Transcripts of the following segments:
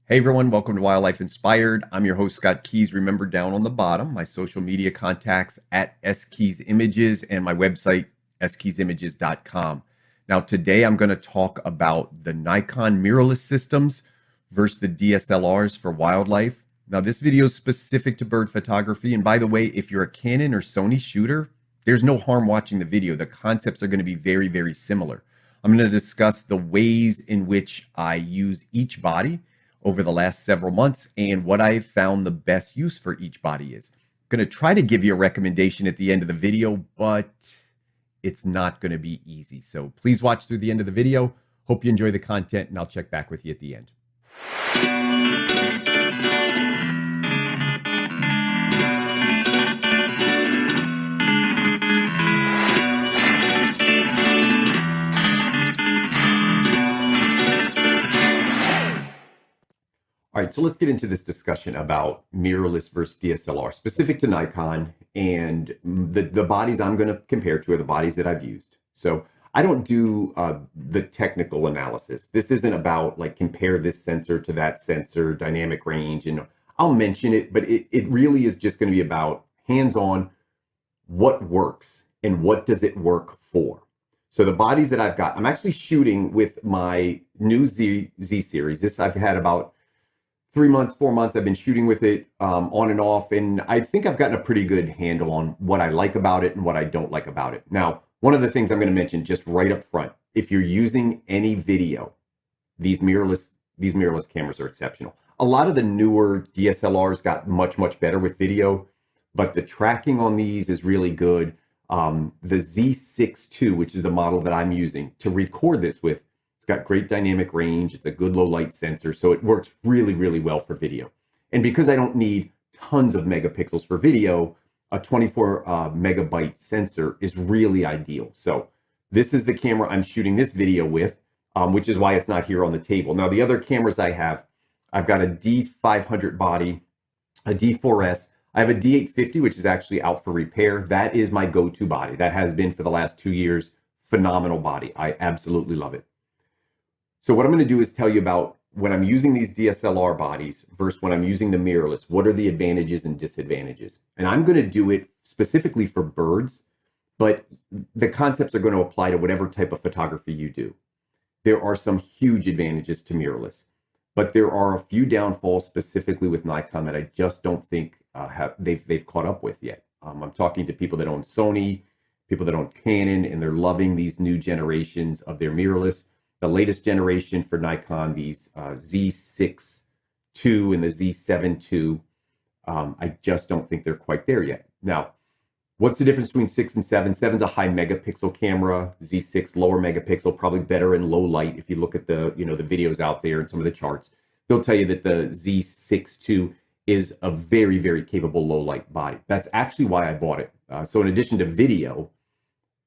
Hey everyone, welcome to Wildlife Inspired. I'm your host, Scott Keys. Remember, down on the bottom, my social media contacts at skeysimages and my website, skeysimages.com. Now, today I'm going to talk about the Nikon mirrorless systems versus the DSLRs for wildlife. Now, this video is specific to bird photography. And by the way, if you're a Canon or Sony shooter, there's no harm watching the video. The concepts are going to be very, very similar. I'm going to discuss the ways in which I use each body over the last several months and what I've found the best use for each body is. I'm going to try to give you a recommendation at the end of the video, but it's not going to be easy. So please watch through the end of the video. Hope you enjoy the content, and I'll check back with you at the end. All right, so let's get into this discussion about mirrorless versus DSLR, specific to Nikon, and the bodies I'm going to compare to are the bodies that I've used. So I don't do the technical analysis. This isn't about like compare this sensor to that sensor, dynamic range, and I'll mention it, but it really is just going to be about hands-on, what works and what does it work for. So the bodies that I've got, I'm actually shooting with my new Z series. This I've had about 3 months, 4 months, I've been shooting with it on and off, and I think I've gotten a pretty good handle on what I like about it and what I don't like about it. Now, one of the things I'm going to mention just right up front, if you're using any video, these mirrorless cameras are exceptional. A lot of the newer DSLRs got much, much better with video, but the tracking on these is really good. The Z6ii, which is the model that I'm using to record this with, got great dynamic range. It's a good low light sensor, so it works really, really well for video. And because I don't need tons of megapixels for video, a 24 megabyte sensor is really ideal. So this is the camera I'm shooting this video with, which is why it's not here on the table. Now, the other cameras I've got a D500 body, a D4s. I have a D850, which is actually out for repair. That is my go-to body. That has been for the last 2 years. Phenomenal body. I absolutely love it. So what I'm going to do is tell you about when I'm using these DSLR bodies versus when I'm using the mirrorless, what are the advantages and disadvantages? And I'm going to do it specifically for birds, but the concepts are going to apply to whatever type of photography you do. There are some huge advantages to mirrorless, but there are a few downfalls specifically with Nikon that I just don't think they've caught up with yet. I'm talking to people that own Sony, people that own Canon, and they're loving these new generations of their mirrorless. The latest generation for Nikon, these Z6ii and the Z7ii, I just don't think they're quite there yet. Now, what's the difference between 6 and 7? 7's a high megapixel camera, Z6 lower megapixel, probably better in low light. If you look at the the videos out there and some of the charts, they'll tell you that the Z6ii is a very, very capable low light body. That's actually why I bought it. So in addition to video,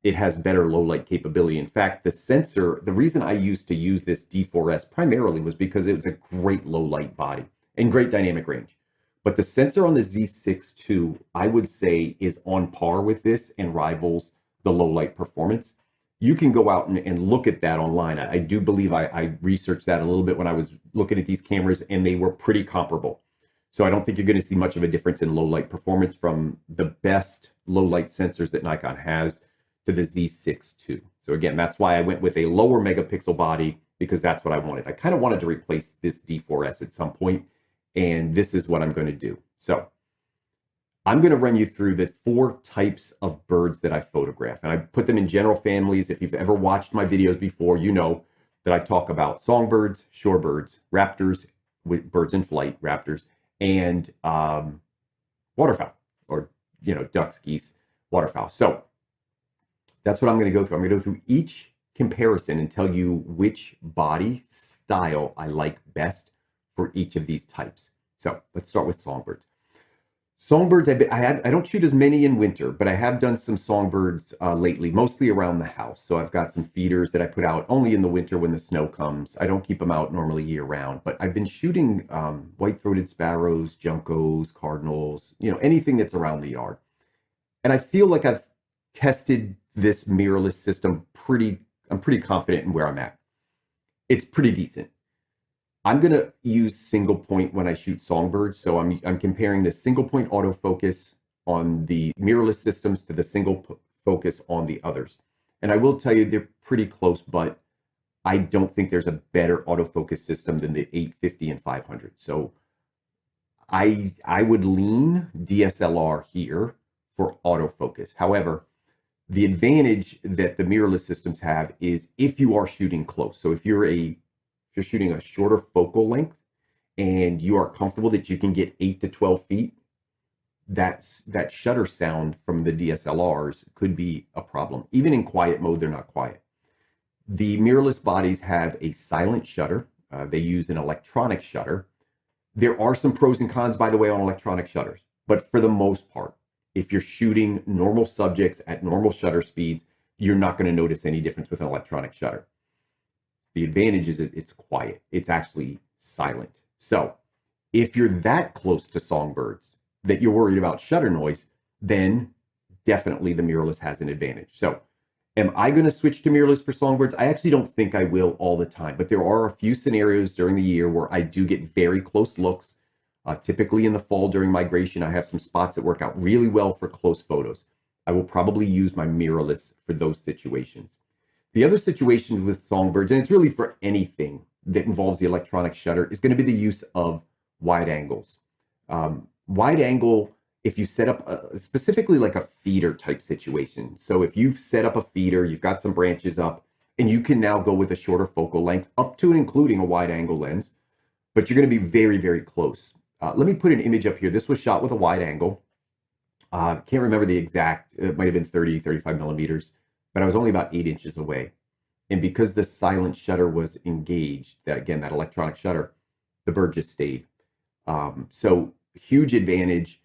it has better low light capability. In fact, the sensor, the reason I used to use this D4s primarily was because it was a great low light body and great dynamic range. But the sensor on the Z6ii, I would say, is on par with this and rivals the low light performance. You can go out and look at that online. I do believe I researched that a little bit when I was looking at these cameras, and they were pretty comparable. So I don't think you're going to see much of a difference in low light performance from the best low light sensors that Nikon has to the Z6ii. So again, that's why I went with a lower megapixel body, because that's what I wanted. I kind of wanted to replace this D4s at some point, and this is what I'm going to do. So I'm going to run you through the 4 types of birds that I photograph, and I put them in general families. If you've ever watched my videos before, you know that I talk about songbirds, shorebirds, raptors, birds in flight, raptors, and waterfowl, or ducks, geese, waterfowl. So that's what I'm going to go through. I'm going to go through each comparison and tell you which body style I like best for each of these types. So let's start with songbirds. Songbirds, I don't shoot as many in winter, but I have done some songbirds lately, mostly around the house. So I've got some feeders that I put out only in the winter when the snow comes. I don't keep them out normally year round, but I've been shooting white-throated sparrows, juncos, cardinals, anything that's around the yard. And I feel like I've tested this mirrorless system I'm pretty confident in where I'm at. It's pretty decent. I'm going to use single point when I shoot songbirds. So I'm comparing the single point autofocus on the mirrorless systems to the focus on the others. And I will tell you they're pretty close, but I don't think there's a better autofocus system than the 850 and 500. So I would lean DSLR here for autofocus. However, the advantage that the mirrorless systems have is if you are shooting close. So if you're shooting a shorter focal length and you are comfortable that you can get 8 to 12 feet, that shutter sound from the DSLRs could be a problem. Even in quiet mode, they're not quiet. The mirrorless bodies have a silent shutter. They use an electronic shutter. There are some pros and cons, by the way, on electronic shutters, but for the most part, if you're shooting normal subjects at normal shutter speeds, you're not going to notice any difference with an electronic shutter. The advantage is it's quiet. It's actually silent. So if you're that close to songbirds that you're worried about shutter noise, then definitely the mirrorless has an advantage. So am I going to switch to mirrorless for songbirds? I actually don't think I will all the time, but there are a few scenarios during the year where I do get very close looks. Typically in the fall during migration, I have some spots that work out really well for close photos. I will probably use my mirrorless for those situations. The other situation with songbirds, and it's really for anything that involves the electronic shutter, is going to be the use of wide angles. Wide angle, if you set up specifically like a feeder type situation. So if you've set up a feeder, you've got some branches up, and you can now go with a shorter focal length up to and including a wide angle lens, but you're going to be very, very close. Let me put an image up here. This was shot with a wide angle. Can't remember the exact, it might have been 30, 35 millimeters, but I was only about 8 inches away. And because the silent shutter was engaged, that electronic shutter, the bird just stayed. So huge advantage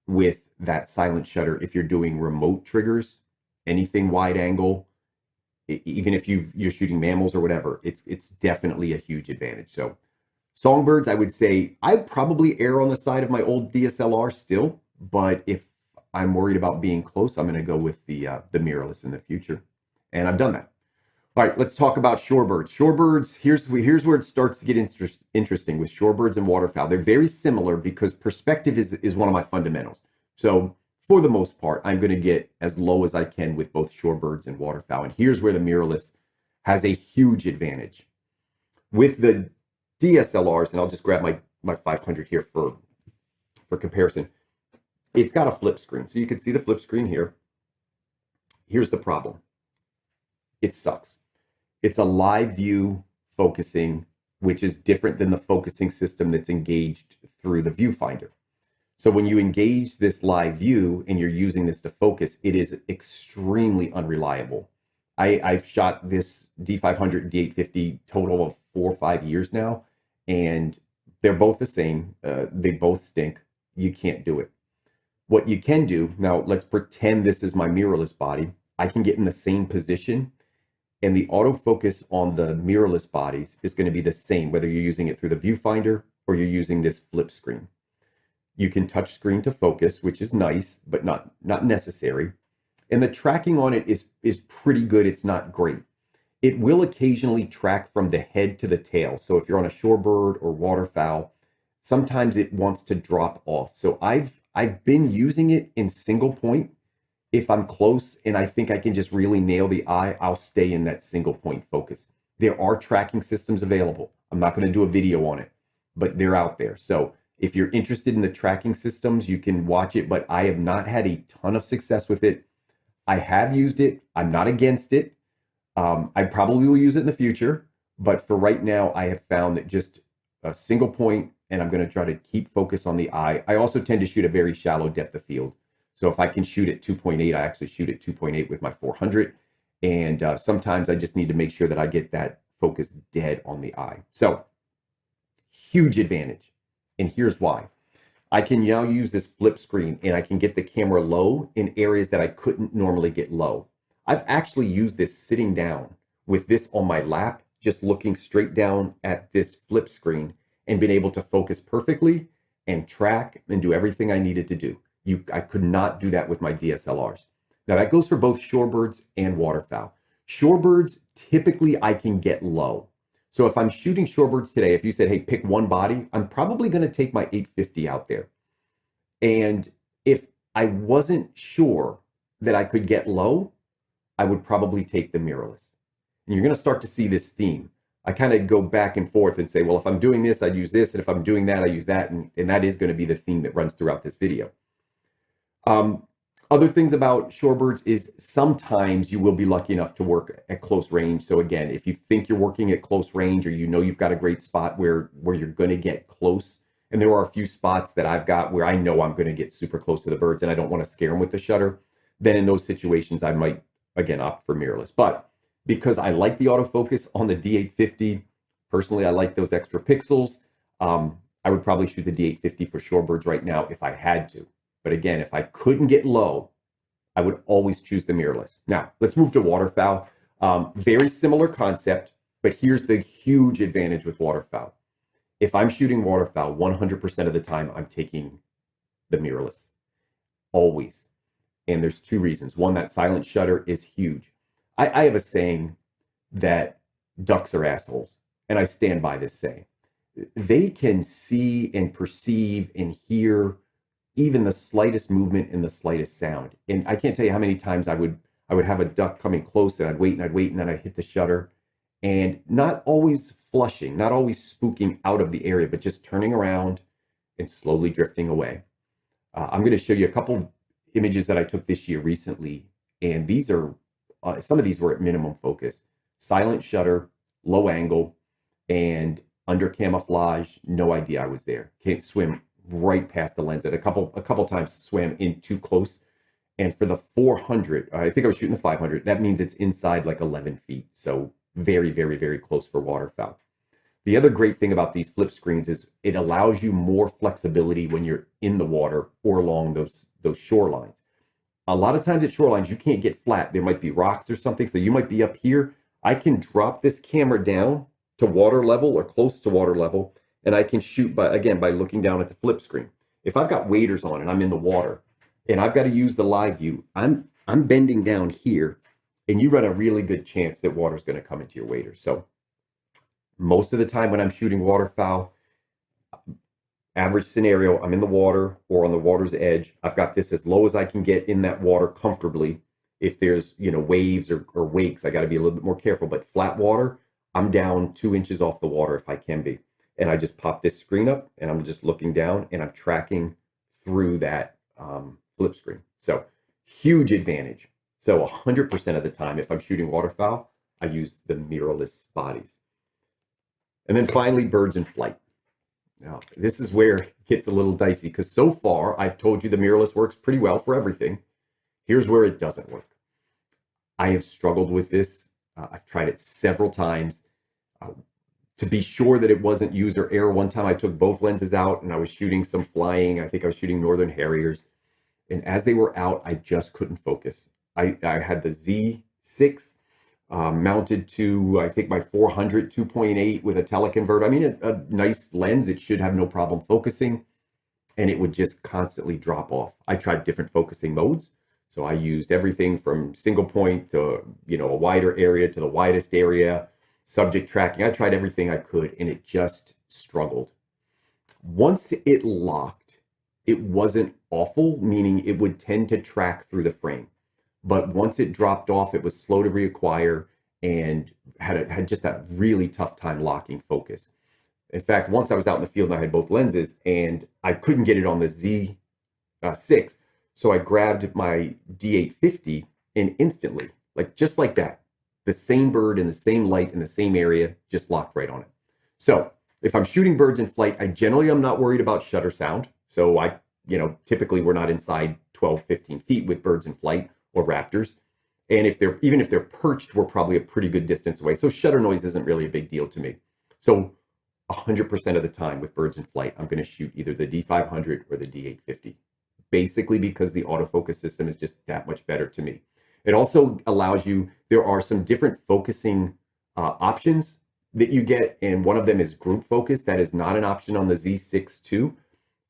with that silent shutter if you're doing remote triggers, anything wide angle, even if you're shooting mammals or whatever, it's definitely a huge advantage. So songbirds, I would say I'd probably err on the side of my old DSLR still, but if I'm worried about being close, I'm going to go with the mirrorless in the future, and I've done that. All right, let's talk about shorebirds. Shorebirds, here's where it starts to get interesting with shorebirds and waterfowl. They're very similar because perspective is one of my fundamentals. So for the most part, I'm going to get as low as I can with both shorebirds and waterfowl, and here's where the mirrorless has a huge advantage. With the DSLRs, and I'll just grab my 500 here for comparison. It's got a flip screen, so you can see the flip screen here. Here's the problem. It sucks. It's a live view focusing, which is different than the focusing system that's engaged through the viewfinder. So when you engage this live view and you're using this to focus, it is extremely unreliable. I've shot this D500, D850 total of 4 or 5 years now, and they're both the same. They both stink. You can't do it. What you can do, now let's pretend this is my mirrorless body. I can get in the same position, and the autofocus on the mirrorless bodies is going to be the same, whether you're using it through the viewfinder or you're using this flip screen. You can touch screen to focus, which is nice, but not necessary. And the tracking on it is pretty good. It's not great. It will occasionally track from the head to the tail. So if you're on a shorebird or waterfowl, sometimes it wants to drop off. So I've been using it in single point. If I'm close and I think I can just really nail the eye, I'll stay in that single point focus. There are tracking systems available. I'm not going to do a video on it, but they're out there. So if you're interested in the tracking systems, you can watch it, but I have not had a ton of success with it. I have used it. I'm not against it. I probably will use it in the future, but for right now, I have found that just a single point, and I'm going to try to keep focus on the eye. I also tend to shoot a very shallow depth of field. So if I can shoot at 2.8, I actually shoot at 2.8 with my 400. And sometimes I just need to make sure that I get that focus dead on the eye. So huge advantage. And here's why. I can now use this flip screen and I can get the camera low in areas that I couldn't normally get low. I've actually used this sitting down with this on my lap, just looking straight down at this flip screen and been able to focus perfectly and track and do everything I needed to do. I could not do that with my DSLRs. Now that goes for both shorebirds and waterfowl. Shorebirds, typically I can get low. So if I'm shooting shorebirds today, if you said, hey, pick one body, I'm probably going to take my 850 out there. And if I wasn't sure that I could get low, I would probably take the mirrorless. And you're going to start to see this theme. I kind of go back and forth and say, well, if I'm doing this, I'd use this. And if I'm doing that, I use that. And that is going to be the theme that runs throughout this video. Other things about shorebirds is sometimes you will be lucky enough to work at close range. So again, if you think you're working at close range, or you know you've got a great spot where you're going to get close, and there are a few spots that I've got where I know I'm going to get super close to the birds and I don't want to scare them with the shutter, then in those situations I might, again, opt for mirrorless. But because I like the autofocus on the D850, personally I like those extra pixels, I would probably shoot the D850 for shorebirds right now if I had to. But again, if I couldn't get low, I would always choose the mirrorless. Now, let's move to waterfowl. Very similar concept, but here's the huge advantage with waterfowl. If I'm shooting waterfowl, 100% of the time, I'm taking the mirrorless. Always. And there's two reasons. One, that silent shutter is huge. I have a saying that ducks are assholes, and I stand by this saying. They can see and perceive and hear even the slightest movement and the slightest sound. And I can't tell you how many times I would have a duck coming close, and I'd wait, and then I'd hit the shutter, and not always flushing, not always spooking out of the area, but just turning around and slowly drifting away. I'm going to show you a couple images that I took this year recently, and these are, some of these were at minimum focus, silent shutter, low angle, and under camouflage, no idea I was there. Can't swim right past the lens. And a couple times swam in too close. And for the 400, I think I was shooting the 500. That means it's inside like 11 feet. So very, very, very close for waterfowl. The other great thing about these flip screens is it allows you more flexibility when you're in the water or along those shorelines. A lot of times at shorelines, you can't get flat. There might be rocks or something. So you might be up here. I can drop this camera down to water level or close to water level, and I can shoot by looking down at the flip screen. If I've got waders on and I'm in the water and I've got to use the live view, I'm bending down here, and you run a really good chance that water's going to come into your waders. So most of the time when I'm shooting waterfowl, average scenario, I'm in the water or on the water's edge. I've got this as low as I can get in that water comfortably. If there's, waves or wakes, I got to be a little bit more careful. But flat water, I'm down 2 inches off the water if I can be. And I just pop this screen up and I'm just looking down and I'm tracking through that flip screen. So huge advantage. So 100% of the time, if I'm shooting waterfowl, I use the mirrorless bodies. And then finally, birds in flight. Now, this is where it gets a little dicey, because so far I've told you the mirrorless works pretty well for everything. Here's where it doesn't work. I have struggled with this. I've tried it several times. To be sure that it wasn't user error, one time I took both lenses out and I was shooting some flying. I think I was shooting Northern Harriers. And as they were out, I just couldn't focus. I had the Z6 mounted to, I think, my 400 2.8 with a teleconvert. I mean, a nice lens. It should have no problem focusing. And it would just constantly drop off. I tried different focusing modes. So I used everything from single point to, a wider area to the widest area, subject tracking. I tried everything I could, and it just struggled. Once it locked, it wasn't awful, meaning it would tend to track through the frame. But once it dropped off, it was slow to reacquire and had just that really tough time locking focus. In fact, once I was out in the field and I had both lenses and I couldn't get it on the Z6, so I grabbed my D850 and instantly, just like that, the same bird in the same light in the same area, just locked right on it. So if I'm shooting birds in flight, I generally am not worried about shutter sound. So typically we're not inside 12, 15 feet with birds in flight or raptors. And even if they're perched, we're probably a pretty good distance away. So shutter noise isn't really a big deal to me. So 100% of the time with birds in flight, I'm going to shoot either the D500 or the D850, basically because the autofocus system is just that much better to me. It also allows you, there are some different focusing options that you get, and one of them is group focus. That is not an option on the Z6ii.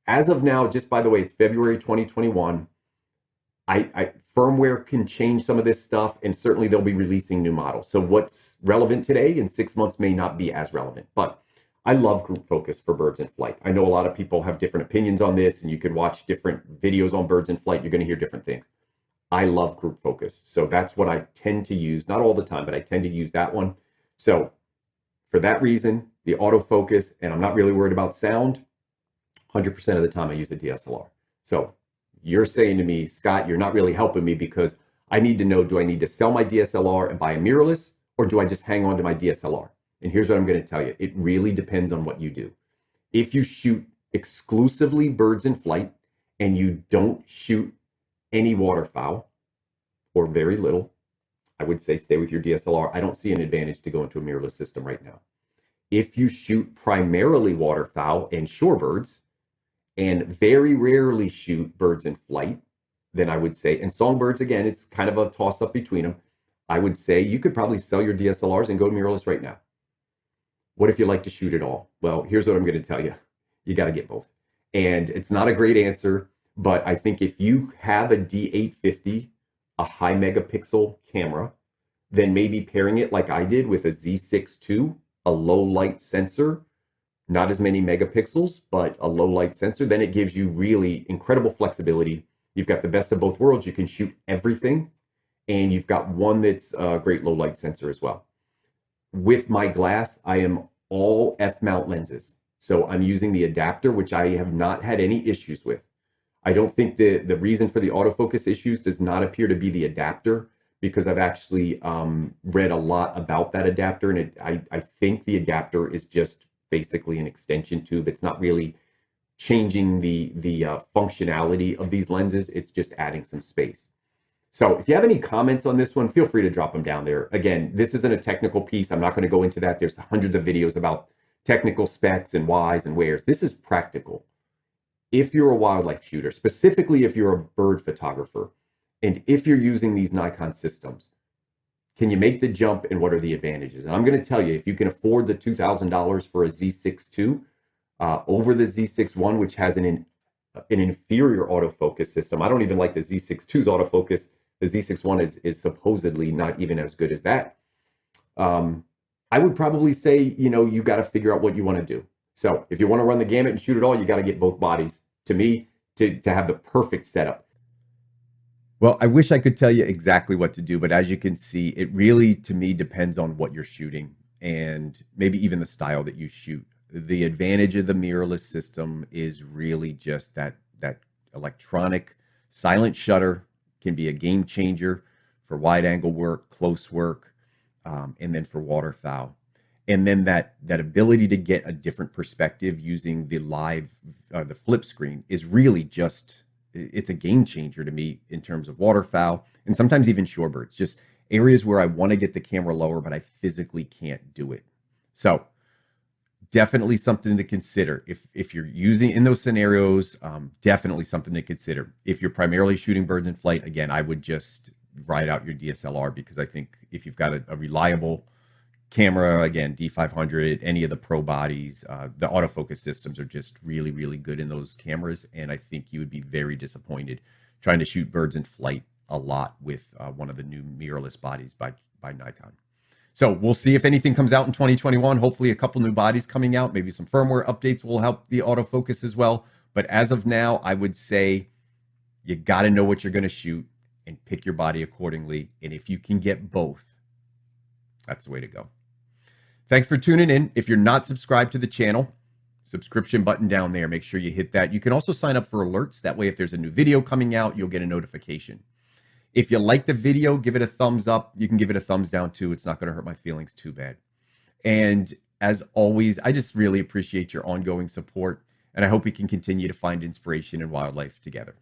As of now, just by the way, it's February 2021. Firmware can change some of this stuff, and certainly they'll be releasing new models. So what's relevant today in 6 months may not be as relevant. But I love group focus for birds in flight. I know a lot of people have different opinions on this, and you can watch different videos on birds in flight. You're going to hear different things. I love group focus. So that's what I tend to use, not all the time, but I tend to use that one. So for that reason, the autofocus, and I'm not really worried about sound, 100% of the time I use a DSLR. So you're saying to me, Scott, you're not really helping me because I need to know, do I need to sell my DSLR and buy a mirrorless, or do I just hang on to my DSLR? And here's what I'm going to tell you. It really depends on what you do. If you shoot exclusively birds in flight and you don't shoot any waterfowl or very little, I would say stay with your DSLR. I don't see an advantage to go into a mirrorless system right now. If you shoot primarily waterfowl and shorebirds and very rarely shoot birds in flight, then I would say, and songbirds, again, it's kind of a toss up between them. I would say you could probably sell your DSLRs and go mirrorless right now. What if you like to shoot it all? Well, here's what I'm going to tell you. You got to get both. And it's not a great answer, but I think if you have a D850, a high megapixel camera, then maybe pairing it like I did with a Z6ii, a low light sensor, not as many megapixels, but a low light sensor, then it gives you really incredible flexibility. You've got the best of both worlds. You can shoot everything, and you've got one that's a great low light sensor as well. With my glass, I am all f-mount lenses. So I'm using the adapter, which I have not had any issues with. I don't think the reason for the autofocus issues does not appear to be the adapter, because I've actually read a lot about that adapter, and I think the adapter is just basically an extension tube. It's not really changing the functionality of these lenses. It's just adding some space. So if you have any comments on this one, feel free to drop them down there. Again, this isn't a technical piece. I'm not going to go into that. There's hundreds of videos about technical specs and whys and wheres. This is practical. If you're a wildlife shooter, specifically if you're a bird photographer, and if you're using these Nikon systems, can you make the jump, and what are the advantages? And I'm going to tell you, if you can afford the $2,000 for a Z6ii over the Z6i, which has an inferior autofocus system. I don't even like the Z6ii's autofocus. The Z6i is supposedly not even as good as that. I would probably say, you got to figure out what you want to do. So if you want to run the gamut and shoot it all, you got to get both bodies, to me, to have the perfect setup. Well, I wish I could tell you exactly what to do, but as you can see, it really, to me, depends on what you're shooting and maybe even the style that you shoot. The advantage of the mirrorless system is really just that electronic silent shutter can be a game changer for wide angle work, close work, and then for waterfowl. And then that ability to get a different perspective using the the flip screen is really just, it's a game changer to me in terms of waterfowl and sometimes even shorebirds, just areas where I want to get the camera lower, but I physically can't do it. So definitely something to consider. If you're using in those scenarios, definitely something to consider. If you're primarily shooting birds in flight, again, I would just ride out your DSLR, because I think if you've got a reliable camera, again, D500, any of the pro bodies, the autofocus systems are just really, really good in those cameras. And I think you would be very disappointed trying to shoot birds in flight a lot with one of the new mirrorless bodies by Nikon. So we'll see if anything comes out in 2021. Hopefully a couple new bodies coming out, maybe some firmware updates will help the autofocus as well. But as of now, I would say you got to know what you're going to shoot and pick your body accordingly. And if you can get both, that's the way to go. Thanks for tuning in. If you're not subscribed to the channel, subscription button down there, make sure you hit that. You can also sign up for alerts. That way, if there's a new video coming out, you'll get a notification. If you like the video, give it a thumbs up. You can give it a thumbs down too. It's not going to hurt my feelings too bad. And as always, I just really appreciate your ongoing support, and I hope we can continue to find inspiration in wildlife together.